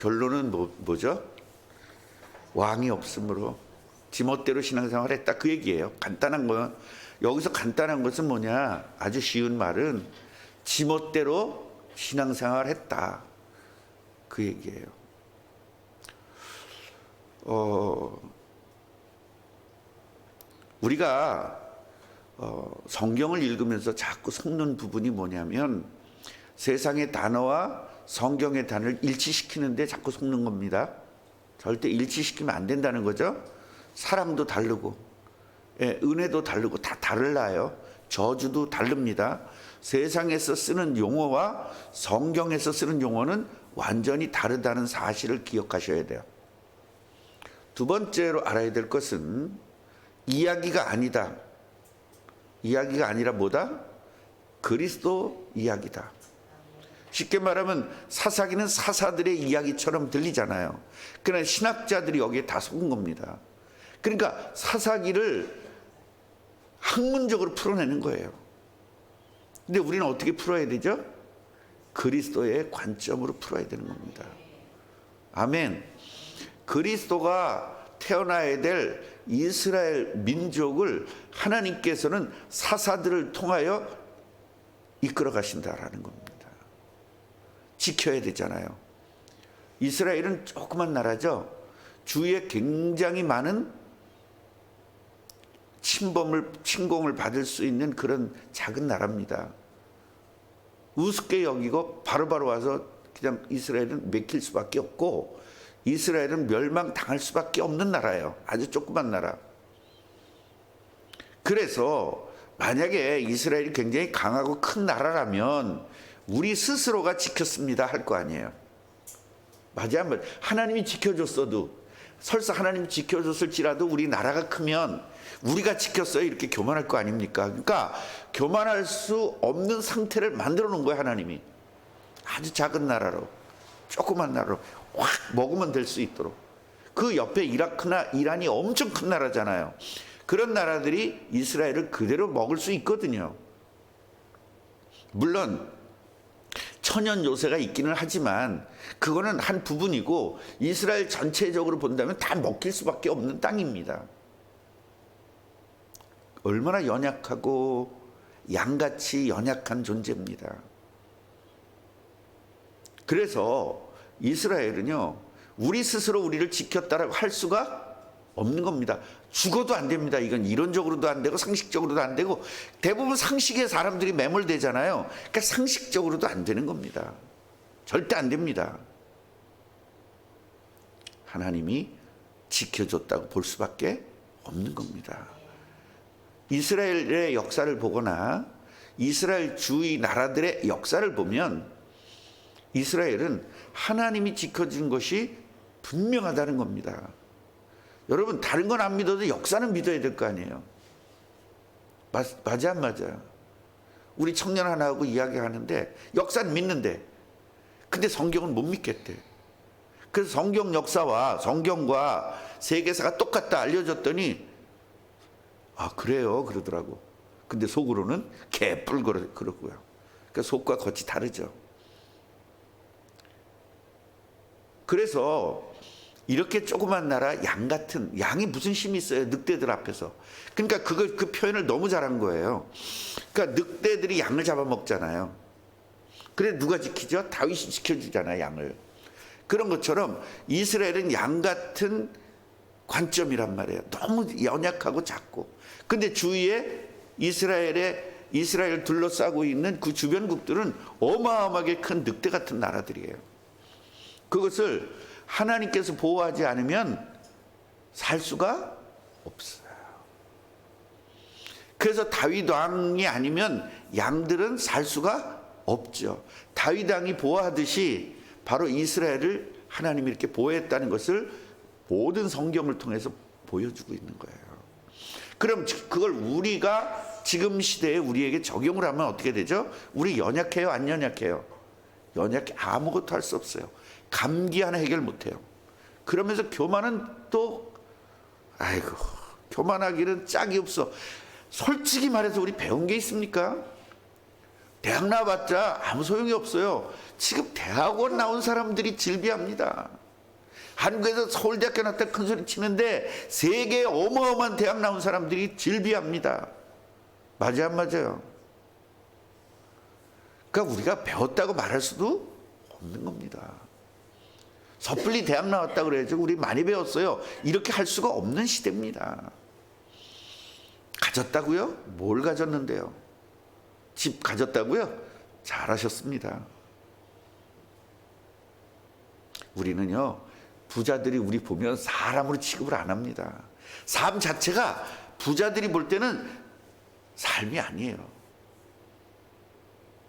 결론은 뭐죠? 왕이 없으므로 지멋대로 신앙생활을 했다, 그 얘기예요. 간단한 건, 여기서 간단한 것은 뭐냐, 아주 쉬운 말은 지멋대로 신앙생활을 했다, 그 얘기예요. 우리가 성경을 읽으면서 자꾸 속는 부분이 뭐냐면 세상의 단어와 성경의 단어를 일치시키는데 자꾸 속는 겁니다. 절대 일치시키면 안 된다는 거죠. 사람도 다르고, 은혜도 다르고 다 달라요. 저주도 다릅니다. 세상에서 쓰는 용어와 성경에서 쓰는 용어는 완전히 다르다는 사실을 기억하셔야 돼요. 두 번째로 알아야 될 것은 이야기가 아니다. 이야기가 아니라 뭐다? 그리스도 이야기다. 쉽게 말하면 사사기는 사사들의 이야기처럼 들리잖아요. 그러나 신학자들이 여기에 다 속은 겁니다. 그러니까 사사기를 학문적으로 풀어내는 거예요. 근데 우리는 어떻게 풀어야 되죠? 그리스도의 관점으로 풀어야 되는 겁니다. 아멘. 그리스도가 태어나야 될 이스라엘 민족을 하나님께서는 사사들을 통하여 이끌어 가신다라는 겁니다. 지켜야 되잖아요. 이스라엘은 조그만 나라죠. 주위에 굉장히 많은 침공을 받을 수 있는 그런 작은 나라입니다. 우습게 여기고 바로바로 와서 그냥 이스라엘은 맥힐 수밖에 없고, 이스라엘은 멸망당할 수밖에 없는 나라예요. 아주 조그만 나라. 그래서 만약에 이스라엘이 굉장히 강하고 큰 나라라면 우리 스스로가 지켰습니다 할 거 아니에요. 맞아, 하나님이 지켜줬어도, 설사 하나님이 지켜줬을지라도 우리 나라가 크면 우리가 지켰어요 이렇게 교만할 거 아닙니까? 그러니까 교만할 수 없는 상태를 만들어 놓은 거예요, 하나님이. 아주 작은 나라로, 조그만 나라로 확 먹으면 될 수 있도록. 그 옆에 이라크나 이란이 엄청 큰 나라잖아요. 그런 나라들이 이스라엘을 그대로 먹을 수 있거든요. 물론 천연 요새가 있기는 하지만 그거는 한 부분이고, 이스라엘 전체적으로 본다면 다 먹힐 수밖에 없는 땅입니다. 얼마나 연약하고 양같이 연약한 존재입니다. 그래서 이스라엘은요, 우리 스스로 우리를 지켰다라고 할 수가 없는 겁니다. 죽어도 안 됩니다. 이건 이론적으로도 안 되고 상식적으로도 안 되고, 대부분 상식에 사람들이 매몰되잖아요. 그러니까 상식적으로도 안 되는 겁니다. 절대 안 됩니다. 하나님이 지켜줬다고 볼 수밖에 없는 겁니다. 이스라엘의 역사를 보거나 이스라엘 주위 나라들의 역사를 보면 이스라엘은 하나님이 지켜준 것이 분명하다는 겁니다. 여러분, 다른 건 안 믿어도 역사는 믿어야 될 거 아니에요. 맞아 안 맞아? 우리 청년 하나하고 이야기하는데 역사는 믿는데, 근데 성경은 못 믿겠대. 그래서 성경 역사와 성경과 세계사가 똑같다 알려줬더니 아 그래요 그러더라고. 근데 속으로는 개뿔 그러고요. 그러니까 속과 겉이 다르죠. 그래서 이렇게 조그만 나라 양 같은, 양이 무슨 힘이 있어요 늑대들 앞에서. 그러니까 그 표현을 너무 잘한 거예요. 그러니까 늑대들이 양을 잡아먹잖아요. 그래 누가 지키죠? 다윗이 지켜주잖아요, 양을. 그런 것처럼 이스라엘은 양 같은 관점이란 말이에요. 너무 연약하고 작고. 근데 주위에 이스라엘 둘러싸고 있는 그 주변국들은 어마어마하게 큰 늑대 같은 나라들이에요. 그것을 하나님께서 보호하지 않으면 살 수가 없어요. 그래서 다윗 왕이 아니면 양들은 살 수가 없죠. 다윗 왕이 보호하듯이 바로 이스라엘을 하나님이 이렇게 보호했다는 것을 모든 성경을 통해서 보여주고 있는 거예요. 그럼 그걸 우리가 지금 시대에 우리에게 적용을 하면 어떻게 되죠? 우리 연약해요, 안 연약해요? 연약해, 아무것도 할 수 없어요. 감기 하나 해결 못해요. 그러면서 교만은 또 아이고, 교만하기는 짝이 없어. 솔직히 말해서 우리 배운 게 있습니까? 대학 나와봤자 아무 소용이 없어요. 지금 대학원 나온 사람들이 질비합니다. 한국에서 서울대학교 나왔다 큰 소리 치는데 세계 어마어마한 대학 나온 사람들이 질비합니다. 맞아요, 안 맞아요? 그러니까 우리가 배웠다고 말할 수도 없는 겁니다. 섣불리 대학 나왔다 그래야죠. 우리 많이 배웠어요. 이렇게 할 수가 없는 시대입니다. 가졌다고요? 뭘 가졌는데요? 집 가졌다고요? 잘하셨습니다. 우리는요, 부자들이 우리 보면 사람으로 취급을 안 합니다. 삶 자체가 부자들이 볼 때는 삶이 아니에요.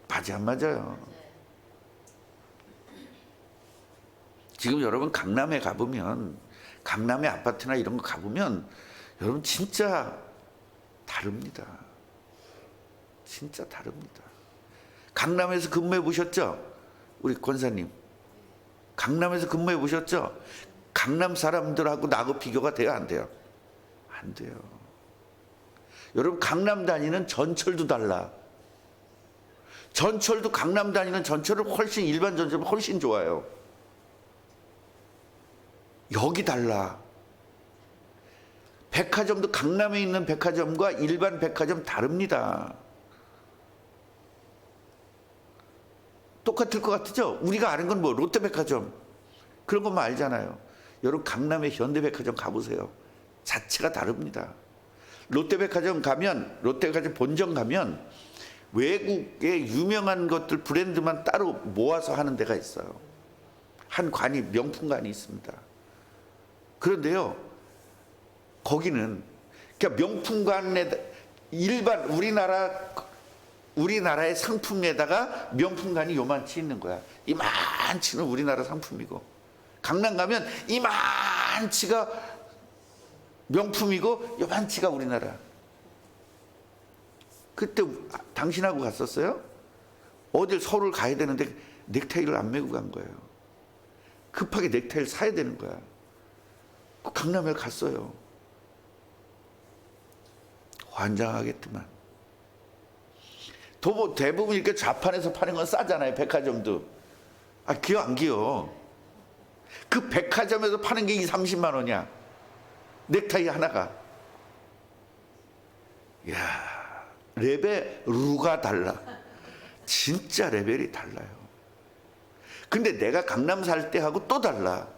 맞아, 안 맞아요? 지금 여러분 강남에 가보면, 강남의 아파트나 이런 거 가보면 여러분 진짜 다릅니다. 진짜 다릅니다. 강남에서 근무해 보셨죠? 우리 권사님. 강남에서 근무해 보셨죠? 강남 사람들하고 나하고 비교가 돼요, 안 돼요? 안 돼요. 여러분 강남 다니는 전철도 달라. 전철도 강남 다니는 전철은 훨씬 일반 전철보다 훨씬 좋아요. 여기 달라. 백화점도 강남에 있는 백화점과 일반 백화점 다릅니다. 똑같을 것 같죠? 우리가 아는 건 뭐 롯데백화점 그런 것만 알잖아요. 여러분 강남의 현대백화점 가보세요. 자체가 다릅니다. 롯데백화점 가면, 롯데백화점 본점 가면 외국의 유명한 것들 브랜드만 따로 모아서 하는 데가 있어요. 한 관이, 명품관이 있습니다. 그런데요, 거기는 그러니까 명품관에 일반 우리나라의 상품에다가 명품관이 요만치 있는 거야. 이만치는 우리나라 상품이고, 강남 가면 이만치가 명품이고 요만치가 우리나라. 그때 당신하고 갔었어요? 어딜 서울 가야 되는데 넥타이를 안 메고 간 거예요. 급하게 넥타이를 사야 되는 거야. 강남에 갔어요. 환장하겠더만. 대부분 이렇게 좌판에서 파는 건 싸잖아요. 백화점도. 아, 기어 안 기어? 그 백화점에서 파는 게 30만 원이야. 넥타이 하나가. 이야, 레벨루가 달라. 진짜 레벨이 달라요. 근데 내가 강남 살 때하고 또 달라.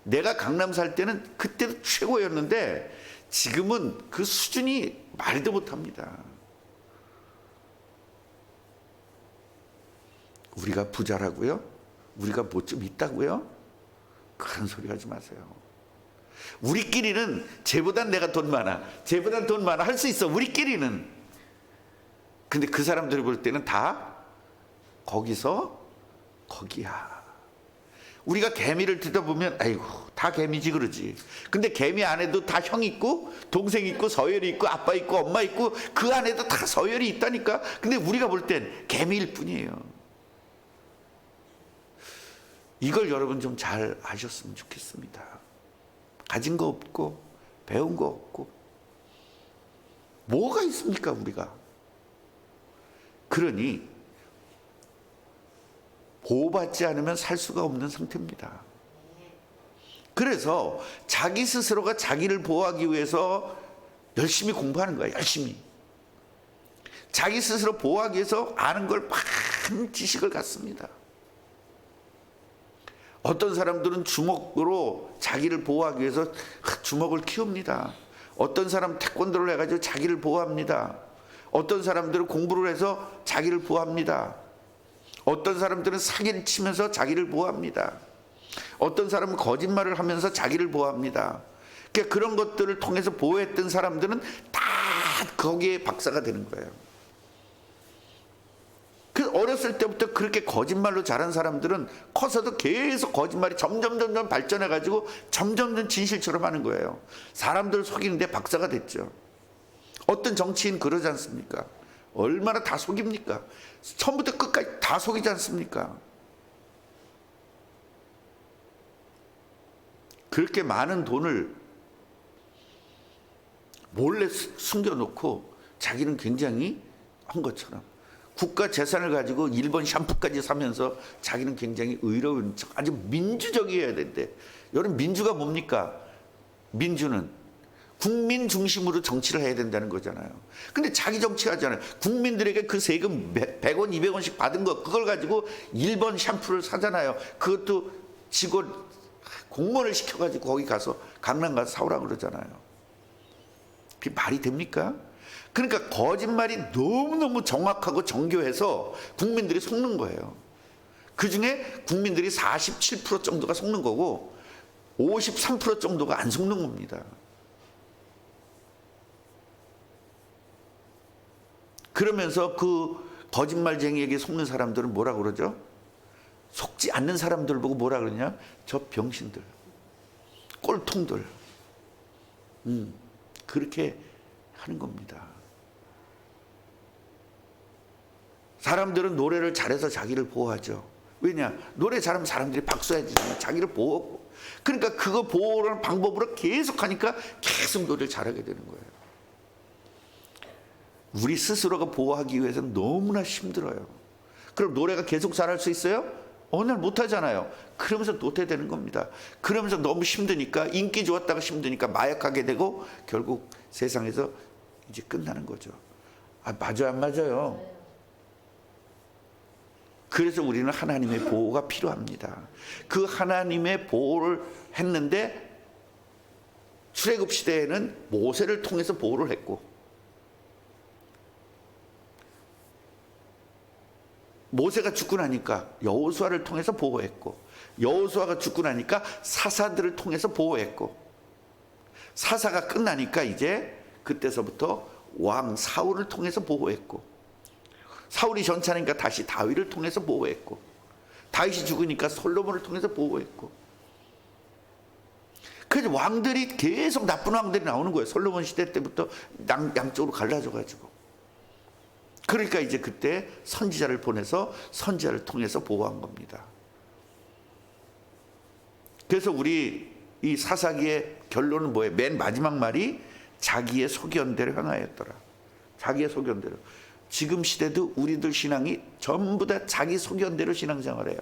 내가 강남 살 때는 그때도 최고였는데 지금은 그 수준이 말도 못합니다. 우리가 부자라고요? 우리가 뭐 좀 있다고요? 그런 소리 하지 마세요. 우리끼리는 쟤보단 내가 돈 많아, 쟤보단 돈 많아 할 수 있어. 우리끼리는. 근데 그 사람들이 볼 때는 다 거기서 거기야. 우리가 개미를 뜯어보면 아이고 다 개미지 그러지. 근데 개미 안에도 다 형 있고 동생 있고 서열이 있고 아빠 있고 엄마 있고 그 안에도 다 서열이 있다니까. 근데 우리가 볼 땐 개미일 뿐이에요. 이걸 여러분 좀 잘 아셨으면 좋겠습니다. 가진 거 없고 배운 거 없고 뭐가 있습니까 우리가. 그러니 보호받지 않으면 살 수가 없는 상태입니다. 그래서 자기 스스로가 자기를 보호하기 위해서 열심히 공부하는 거예요. 열심히. 자기 스스로 보호하기 위해서 아는 걸 많은 지식을 갖습니다. 어떤 사람들은 주먹으로 자기를 보호하기 위해서 주먹을 키웁니다. 어떤 사람 태권도를 해가지고 자기를 보호합니다. 어떤 사람들은 공부를 해서 자기를 보호합니다. 어떤 사람들은 사기를 치면서 자기를 보호합니다. 어떤 사람은 거짓말을 하면서 자기를 보호합니다. 그러니까 그런 것들을 통해서 보호했던 사람들은 다 거기에 박사가 되는 거예요. 그 어렸을 때부터 그렇게 거짓말로 자란 사람들은 커서도 계속 거짓말이 점점 발전해가지고 점점 진실처럼 하는 거예요. 사람들 속이는데 박사가 됐죠. 어떤 정치인 그러지 않습니까? 얼마나 다 속입니까? 처음부터 끝까지 다 속이지 않습니까? 그렇게 많은 돈을 몰래 숨겨놓고 자기는 굉장히 한 것처럼 국가 재산을 가지고 일본 샴푸까지 사면서 자기는 굉장히 의로운 척, 아주 민주적이어야 된대. 여러분, 민주가 뭡니까? 민주는 국민 중심으로 정치를 해야 된다는 거잖아요. 근데 자기 정치하잖아요. 국민들에게 그 세금 100원, 200원씩 받은 거, 그걸 가지고 일본 샴푸를 사잖아요. 그것도 직원, 공무원을 시켜가지고 거기 가서 강남 가서 사오라 그러잖아요. 그게 말이 됩니까? 그러니까 거짓말이 너무너무 정확하고 정교해서 국민들이 속는 거예요. 그중에 국민들이 47% 정도가 속는 거고 53% 정도가 안 속는 겁니다. 그러면서 그 거짓말쟁이에게 속는 사람들은 뭐라 그러죠? 속지 않는 사람들 보고 뭐라 그러냐? 저 병신들, 꼴통들. 그렇게 하는 겁니다. 사람들은 노래를 잘해서 자기를 보호하죠. 왜냐? 노래 잘하면 사람들이 박수해야 되잖아요. 자기를 보호하고. 그러니까 그거 보호하는 방법으로 계속 하니까 계속 노래를 잘하게 되는 거예요. 우리 스스로가 보호하기 위해서는 너무나 힘들어요. 그럼 노래가 계속 잘할 수 있어요? 어느 날 못하잖아요. 그러면서 노태되는 겁니다. 그러면서 너무 힘드니까, 인기 좋았다가 힘드니까 마약하게 되고 결국 세상에서 이제 끝나는 거죠. 아, 맞아요, 안 맞아요? 그래서 우리는 하나님의 보호가 필요합니다. 그 하나님의 보호를 했는데 출애굽 시대에는 모세를 통해서 보호를 했고, 모세가 죽고 나니까 여호수아를 통해서 보호했고, 여호수아가 죽고 나니까 사사들을 통해서 보호했고, 사사가 끝나니까 이제 그때서부터 왕 사울을 통해서 보호했고, 사울이 전차니까 다시 다윗을 통해서 보호했고, 다윗이 죽으니까 솔로몬을 통해서 보호했고. 그래서 왕들이 계속 나쁜 왕들이 나오는 거예요. 솔로몬 시대 때부터 양쪽으로 갈라져가지고. 그러니까 이제 그때 선지자를 보내서 선지자를 통해서 보호한 겁니다. 그래서 우리 이 사사기의 결론은 뭐예요? 맨 마지막 말이 자기의 소견대로 행하였더라. 자기의 소견대로. 지금 시대도 우리들 신앙이 전부 다 자기 소견대로 신앙생활을 해요.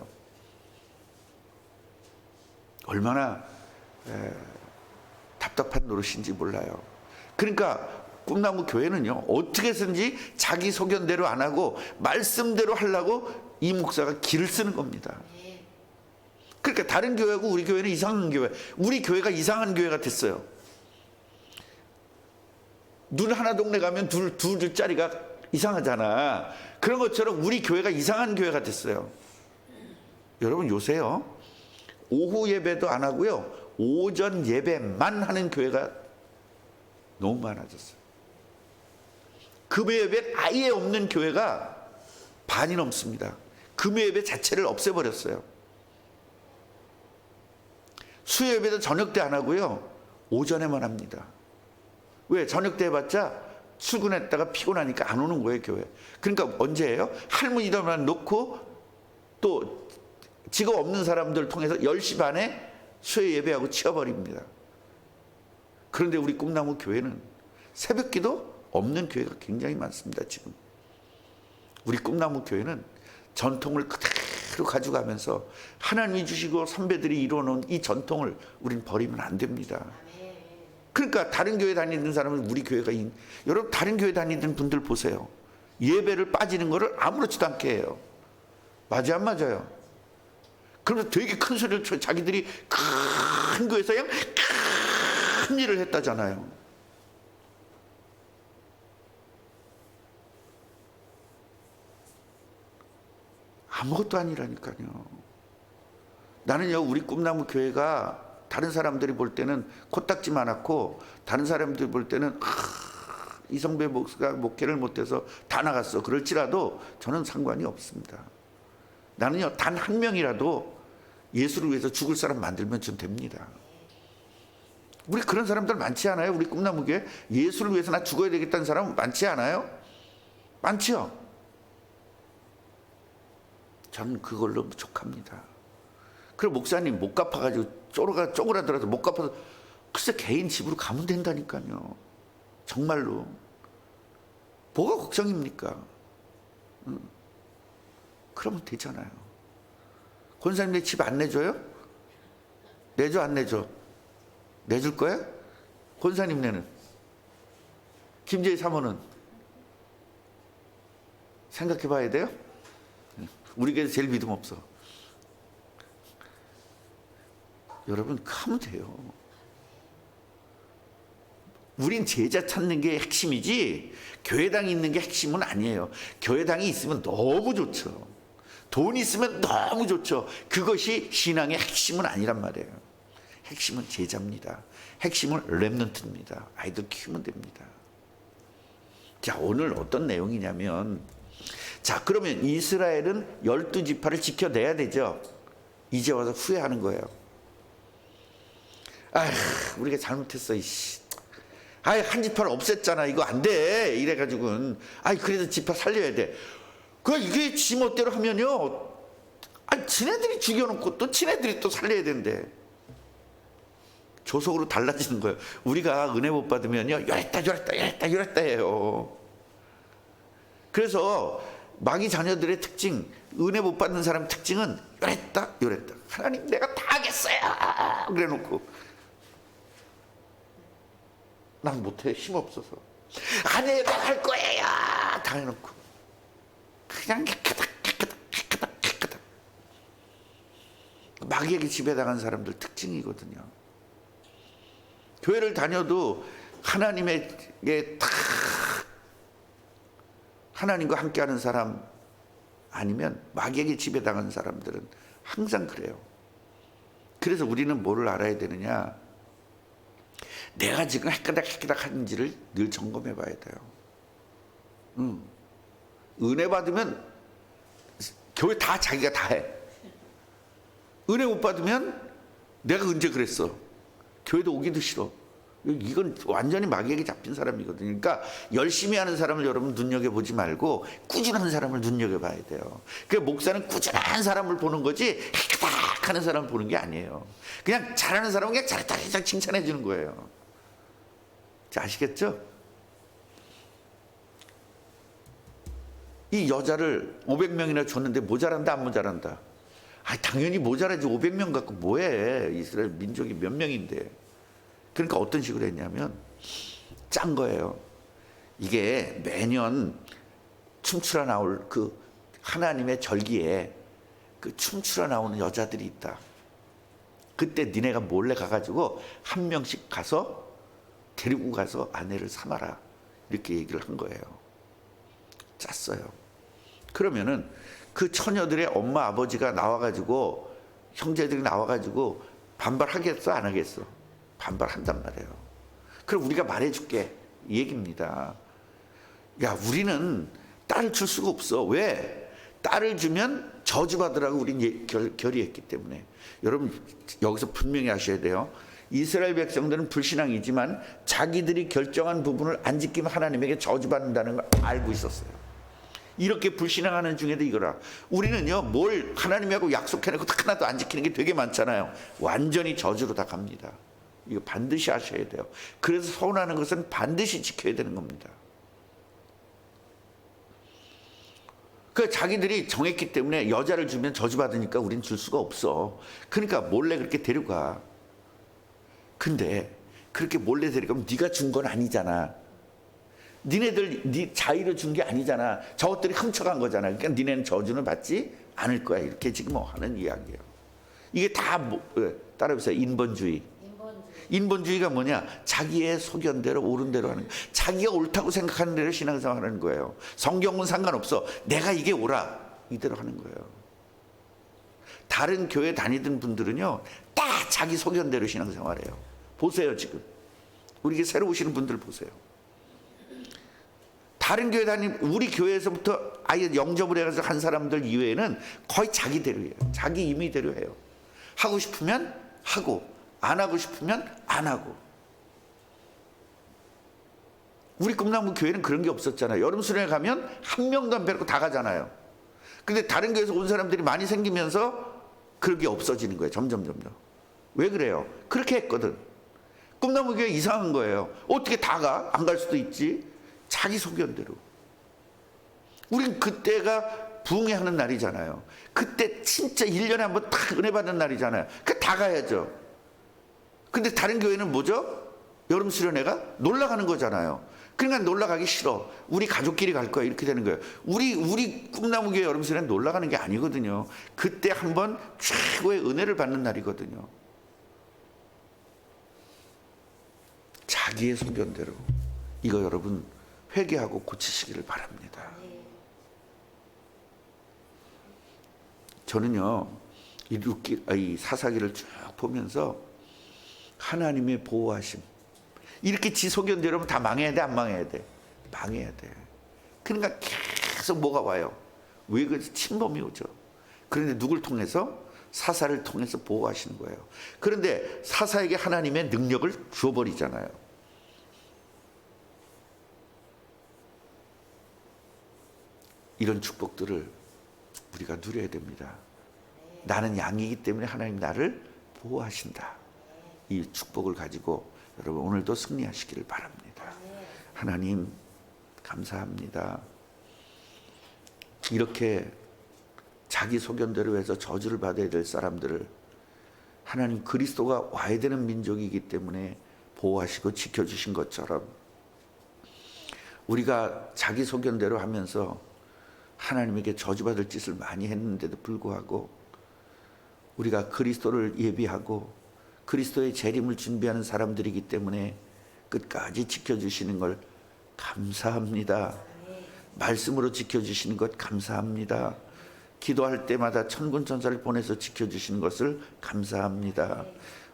얼마나 답답한 노릇인지 몰라요. 그러니까 꿈나무 교회는요, 어떻게 해서든지 자기 소견대로 안 하고 말씀대로 하려고 이 목사가 길을 쓰는 겁니다. 그러니까 다른 교회하고 우리 교회는 이상한 교회, 우리 교회가 이상한 교회가 됐어요. 눈 하나 동네 가면 둘짜리가 이상하잖아. 그런 것처럼 우리 교회가 이상한 교회가 됐어요. 여러분, 요새요, 오후 예배도 안 하고요, 오전 예배만 하는 교회가 너무 많아졌어요. 금요 예배 아예 없는 교회가 반이 넘습니다. 금요 예배 자체를 없애버렸어요. 수요 예배도 저녁 때 안 하고요, 오전에만 합니다. 왜? 저녁 때 해봤자 출근했다가 피곤하니까 안 오는 거예요, 교회. 그러니까 언제예요? 할머니들만 놓고 또 직업 없는 사람들 통해서 10시 반에 수요 예배하고 치워버립니다. 그런데 우리 꿈나무 교회는 새벽기도 없는 교회가 굉장히 많습니다. 지금 우리 꿈나무 교회는 전통을 그대로 가져가면서 하나님이 주시고 선배들이 이루어놓은 이 전통을 우리는 버리면 안 됩니다. 그러니까 다른 교회 다니는 사람은 우리 교회가 여러분, 다른 교회 다니는 분들 보세요. 예배를 빠지는 거를 아무렇지도 않게 해요. 맞아요, 안 맞아요? 그러면서 되게 큰 소리를 쳐. 자기들이 큰 교회에서 그냥 큰 일을 했다잖아요. 아무것도 아니라니까요. 나는요, 우리 꿈나무 교회가 다른 사람들이 볼 때는 코딱지 많았고, 다른 사람들이 볼 때는 이성배 목사가 목회를 못해서 다 나갔어, 그럴지라도 저는 상관이 없습니다. 나는요, 단 한 명이라도 예수를 위해서 죽을 사람 만들면 전 됩니다. 우리 그런 사람들 많지 않아요? 우리 꿈나무교회 예수를 위해서 나 죽어야 되겠다는 사람 많지 않아요? 많지요? 저는 그걸로 부족합니다. 그리고 목사님 못 갚아가지고 쪼그라들어서 못 갚아서 글쎄 개인 집으로 가면 된다니까요. 정말로. 뭐가 걱정입니까? 그러면 되잖아요. 권사님 내 집 안 내줘요? 내줘 안 내줘? 내줄 거야? 권사님네는? 김재희 사모는? 생각해 봐야 돼요? 우리 교회에서 제일 믿음 없어. 여러분 하면 돼요. 우린 제자 찾는 게 핵심이지 교회당이 있는 게 핵심은 아니에요. 교회당이 있으면 너무 좋죠. 돈 있으면 너무 좋죠. 그것이 신앙의 핵심은 아니란 말이에요. 핵심은 제자입니다. 핵심은 렘넌트입니다. 아이들 키우면 됩니다. 자, 오늘 어떤 내용이냐면, 자, 그러면 이스라엘은 12지파를 지켜내야 되죠. 이제 와서 후회하는 거예요. 아휴, 우리가 잘못했어. 이씨. 아이, 한 지파를 없앴잖아. 이거 안 돼. 이래가지고는. 아이, 그래도 지파 살려야 돼. 이게 지 멋대로 하면요. 아니, 지네들이 죽여놓고 또 지네들이 또 살려야 된대. 조속으로 달라지는 거예요. 우리가 은혜 못 받으면요. 이랬다 해요. 그래서 마귀 자녀들의 특징, 은혜 못 받는 사람 특징은 이랬다. 하나님 내가 다 하겠어요. 그래 놓고 난 못해. 힘없어서. 아니 내가 할 거예요. 다 해놓고 그냥 깨끗하다. 마귀에게 지배당한 사람들 특징이거든요. 교회를 다녀도 하나님에게 다 하나님과 함께하는 사람 아니면 마귀에게 지배당한 사람들은 항상 그래요. 그래서 우리는 뭐를 알아야 되느냐? 내가 지금 해까닥 하는지를 늘 점검해 봐야 돼요. 은혜 받으면 교회 다 자기가 다 해. 은혜 못 받으면 내가 언제 그랬어. 교회도 오기도 싫어. 이건 완전히 마귀에게 잡힌 사람이거든요. 그러니까 열심히 하는 사람을 여러분 눈여겨보지 말고 꾸준한 사람을 눈여겨봐야 돼요. 그러니까 목사는 꾸준한 사람을 보는 거지 해까닥 하는 사람을 보는 게 아니에요. 그냥 잘하는 사람은 그냥 잘했다 칭찬해 주는 거예요. 자, 아시겠죠? 이 여자를 500명이나 줬는데 모자란다 안 모자란다? 당연히 모자라지. 500명 갖고 뭐해. 이스라엘 민족이 몇 명인데. 그러니까 어떤 식으로 했냐면 짠 거예요. 이게 매년 춤추러 나올 그 하나님의 절기에 그 춤추러 나오는 여자들이 있다. 그때 니네가 몰래 가가지고 한 명씩 가서 데리고 가서 아내를 삼아라. 이렇게 얘기를 한 거예요. 짰어요. 그러면은 그 처녀들의 엄마 아버지가 나와가지고 형제들이 나와가지고 반발하겠어 안 하겠어? 반발한단 말이에요. 그럼 우리가 말해줄게 이 얘기입니다. 야, 우리는 딸을 줄 수가 없어. 왜? 딸을 주면 저주받으라고 우린 결의했기 때문에. 여러분 여기서 분명히 아셔야 돼요. 이스라엘 백성들은 불신앙이지만 자기들이 결정한 부분을 안 지키면 하나님에게 저주받는다는 걸 알고 있었어요. 이렇게 불신앙하는 중에도 이거라. 우리는요, 뭘 하나님하고 약속해놓고 하나도 안 지키는 게 되게 많잖아요. 완전히 저주로 다 갑니다. 이거 반드시 아셔야 돼요. 그래서 서운하는 것은 반드시 지켜야 되는 겁니다. 그 자기들이 정했기 때문에 여자를 주면 저주받으니까 우린 줄 수가 없어. 그러니까 몰래 그렇게 데려가. 근데 그렇게 몰래 데려가면 네가 준 건 아니잖아. 니네들 네 자의로 준 게 아니잖아. 저것들이 훔쳐간 거잖아. 그러니까 니네는 저주는 받지 않을 거야. 이렇게 지금 하는 이야기예요. 이게 다 따라해보세요. 인본주의. 인본주의가 뭐냐? 자기의 소견대로 옳은 대로 하는 거예요. 자기가 옳다고 생각하는 대로 신앙생활하는 거예요. 성경은 상관없어. 내가 이게 옳아. 이대로 하는 거예요. 다른 교회 다니던 분들은요, 딱 자기 소견대로 신앙생활해요. 보세요 지금. 우리 새로 오시는 분들 보세요. 다른 교회 우리 교회에서부터 아예 영접을 해서 한 사람들 이외에는 거의 자기대로 해요. 자기 임의대로 해요. 하고 싶으면 하고 안 하고 싶으면 안 하고. 우리 꿈나무 교회는 그런 게 없었잖아요. 여름 수련회 가면 한 명도 안 뵙고 다 가잖아요. 근데 다른 교회에서 온 사람들이 많이 생기면서 그런 게 없어지는 거예요. 점점. 왜 그래요? 그렇게 했거든. 꿈나무 교회 이상한 거예요. 어떻게 다 가? 안 갈 수도 있지. 자기 소견대로. 우린 그때가 부흥회하는 날이잖아요. 그때 진짜 1년에 한 번 딱 은혜 받는 날이잖아요. 그 다 가야죠. 근데 다른 교회는 뭐죠? 여름 수련회가 놀러 가는 거잖아요. 그러니까 놀러 가기 싫어. 우리 가족끼리 갈 거야. 이렇게 되는 거예요. 우리 꿈나무 교회 여름 수련회 놀러 가는 게 아니거든요. 그때 한번 최고의 은혜를 받는 날이거든요. 자기의 소견대로 이거 여러분 회개하고 고치시기를 바랍니다. 저는요 이 사사기를 쭉 보면서 하나님의 보호하심, 이렇게 지 소견대로 하면 다 망해야 돼, 안 망해야 돼? 망해야 돼. 그러니까 계속 뭐가 와요? 왜 그러지? 침범이 오죠. 그런데 누굴 통해서? 사사를 통해서 보호하시는 거예요. 그런데 사사에게 하나님의 능력을 주어버리잖아요. 이런 축복들을 우리가 누려야 됩니다. 나는 양이기 때문에 하나님 나를 보호하신다. 이 축복을 가지고 여러분 오늘도 승리하시기를 바랍니다. 하나님 감사합니다. 이렇게 자기 소견대로 해서 저주를 받아야 될 사람들을 하나님 그리스도가 와야 되는 민족이기 때문에 보호하시고 지켜주신 것처럼 우리가 자기 소견대로 하면서 하나님에게 저주받을 짓을 많이 했는데도 불구하고 우리가 그리스도를 예비하고 그리스도의 재림을 준비하는 사람들이기 때문에 끝까지 지켜주시는 걸 감사합니다. 말씀으로 지켜주시는 것 감사합니다. 기도할 때마다 천군 천사를 보내서 지켜주시는 것을 감사합니다.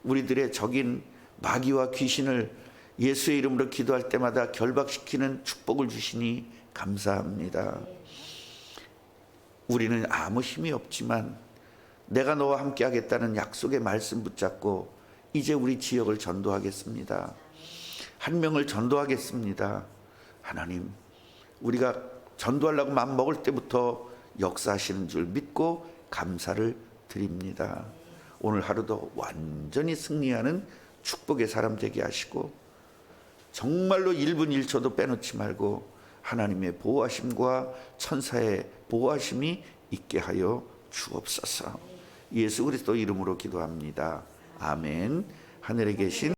우리들의 적인 마귀와 귀신을 예수의 이름으로 기도할 때마다 결박시키는 축복을 주시니 감사합니다. 우리는 아무 힘이 없지만 내가 너와 함께 하겠다는 약속의 말씀 붙잡고 이제 우리 지역을 전도하겠습니다. 한 명을 전도하겠습니다. 하나님, 우리가 전도하려고 마음먹을 때부터 역사하시는 줄 믿고 감사를 드립니다. 오늘 하루도 완전히 승리하는 축복의 사람 되게 하시고 정말로 1분 1초도 빼놓지 말고 하나님의 보호하심과 천사의 보호하심이 있게 하여 주옵소서. 예수 그리스도 이름으로 기도합니다. 아멘. 하늘에 계신